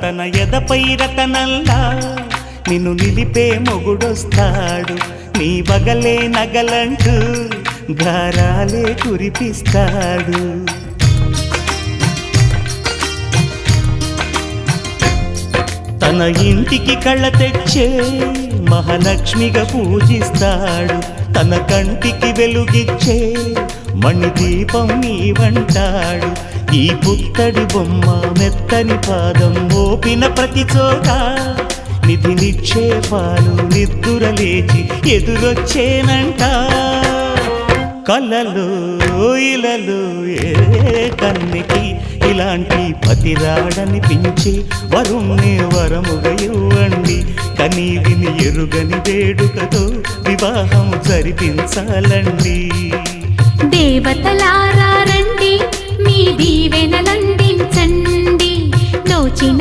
తన ఎదపై రతనల్లా నిన్ను నిలిపే మొగుడొస్తాడు. నీ వగలే నగలంటూ గారాలే కురిపిస్తాడు. తన ఇంటికి కళ్ళ తెచ్చే మహాలక్ష్మిగా పూజిస్తాడు. తన కంటికి వెలుగిచ్చే మణిదీపం నీవంటాడు. ఈ పుత్తడి బొమ్మ మెత్తని పాదం మోపిన ప్రతి చోట నిధి నిక్షేపాలు నిద్దురలేచి ఎదురొచ్చేనంట. కలలో ఇలలో ఏ కన్నికి ఇలాంటి పతిరాడనిపించి వరుణ్ణి వరముగా ఇవ్వండి. కనీ విని ఎరుగని వేడుకతో వివాహం జరిపించాలండి. దేవతలారా రండి, మీ దీవెనలందించండి. నోచిన